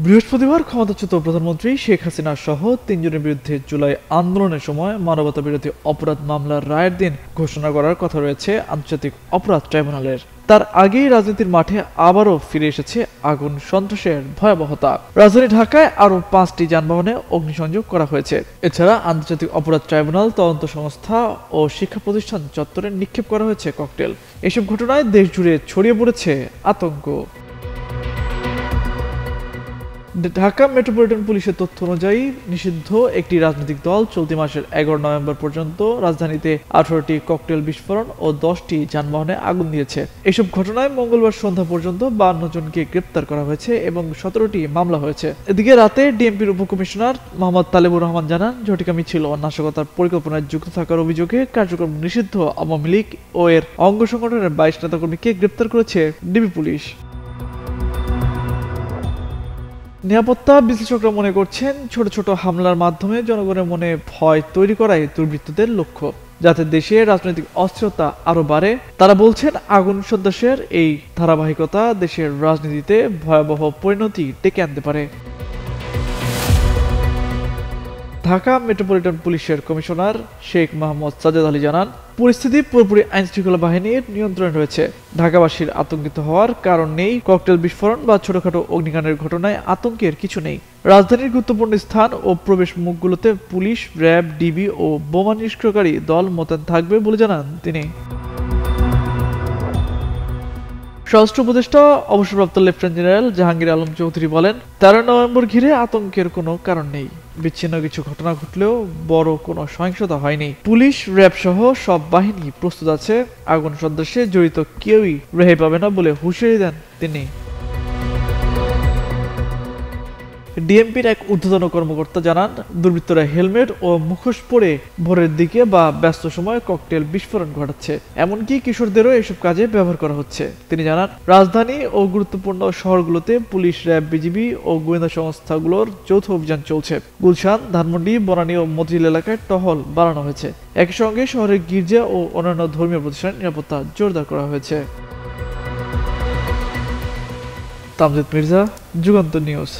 বৃহস্পতিবার ক্ষমতাচ্যুত প্রধানমন্ত্রী শেখ হাসিনা সহ ৩ জনের বিরুদ্ধে জুলাই আন্দোলনের সময় মানবতা বিরোধী অপরাধ মামলার রায়ের দিন ঘোষণা করার কথা রয়েছে আন্তর্জাতিক অপরাধ ট্রাইব্যুনালের। তার আগেই রাজনীতির মাঠে আবারও ফিরে এসেছে আগুন সন্ত্রাসের ভয়াবহতা। রাজধানী ঢাকায় আরও 5টি যানবাহনে অগ্নিসংযোগ করা হয়েছে। এছাড়া আন্তর্জাতিক অপরাধ ট্রাইব্যুনাল, তদন্ত সংস্থা ও শিক্ষা প্রতিষ্ঠান চত্বরে নিক্ষেপ করা হয়েছে ককটেল। এসব ঘটনায় দেশ জুড়ে ছড়িয়ে পড়েছে আতঙ্ক। ঢাকা মেট্রোপলিটন পুলিশের তথ্য অনুযায়ী নিষিদ্ধ একটি রাজনৈতিক দল চলতি মাসের 11 নভেম্বর পর্যন্ত রাজধানীতে 18টি ককটেল বিস্ফোরণ ও 10টি যানবাহনে আগুন দিয়েছে। এসব ঘটনায় মঙ্গলবার সন্ধ্যা পর্যন্ত 52 জনকে গ্রেপ্তার করা হয়েছে এবং 17টি মামলা হয়েছে। এদিকে রাতে ডিএমপির উপকমিশনার মোহাম্মদ তালেবুর রহমান জানান, ঝটিকা মিছিল ও নাশকতার পরিকল্পনায় যুক্ত থাকার অভিযোগে কার্যক্রম নিষিদ্ধ আওয়ামী লীগ ও এর অঙ্গ সংগঠনের 22 নেতাকর্মীকে গ্রেপ্তার করেছে ডিবি পুলিশ। নিরাপত্তা বিশ্লেষকরা মনে করছেন, ছোট ছোট হামলার মাধ্যমে জনগণের মনে ভয় তৈরি করাই দুর্বৃত্তদের লক্ষ্য, যাতে দেশে রাজনৈতিক অস্থিরতা আরো বাড়ে। তারা বলছেন, আগুন সন্ত্রাসের এই ধারাবাহিকতা দেশের রাজনীতিতে ভয়াবহ পরিণতি ডেকে আনতে পারে। ঢাকা মেট্রোপলিটন পুলিশের কমিশনার শেখ মোহাম্মদ সাজ্জাদ আলী জানান, পরিস্থিতি পুরোপুরি আইনশৃঙ্খলা বাহিনীর নিয়ন্ত্রণে রয়েছে। ঢাকাবাসীর আতঙ্কিত হওয়ার কারণ নেই। ককটেল বিস্ফোরণ বা ছোটখাটো অগ্নিকাণ্ডের ঘটনায় আতঙ্কের কিছু নেই। রাজধানীর গুরুত্বপূর্ণ স্থান ও প্রবেশ মুখগুলোতে পুলিশ, র্যাব, ডিবি ও বোমা নিষ্ক্রিয়কারী দল মোতায়েন থাকবে বলে জানান তিনি। স্বরাষ্ট্র উপদেষ্টা অবসরপ্রাপ্ত লেফটেন্যান্ট জেনারেল জাহাঙ্গীর আলম চৌধুরী বলেন, 13 নভেম্বর ঘিরে আতঙ্কের কোনো কারণ নেই। বিচ্ছিন্ন কিছু ঘটনা ঘটলেও বড় কোনো সহিংসতা হয়নি। পুলিশ, র্যাব সহ সব বাহিনী প্রস্তুত আছে। আগুন সন্ত্রাসে জড়িত কেউই রেহাই পাবে না বলে হুঁশিয়ারি দেন তিনি। ডিএমপির এক ঊর্ধ্বতন কর্মকর্তা জানান, দুর্বৃত্তরা হেলমেট ও মুখোশ পরে ভোরের দিকে বা ব্যস্ত সময় ককটেল বিস্ফোরণ ঘটাচ্ছে। এমনকি কিশোরদেরও এসব কাজে ব্যবহার করা হচ্ছে। তিনি জানান, রাজধানী ও গুরুত্বপূর্ণ শহরগুলোতে পুলিশ, র্যাব, বিজিবি ও গোয়েন্দা সংস্থাগুলোর যৌথ অভিযান চলছে। গুলশান, ধানমন্ডি, বনানী ও মতিঝিল এলাকায় টহল বাড়ানো হয়েছে। একই সঙ্গে শহরের গির্জা ও অন্যান্য ধর্মীয় প্রতিষ্ঠানের নিরাপত্তা জোরদার করা হয়েছে। তামজিদ মির্জা, যুগান্তর নিউজ।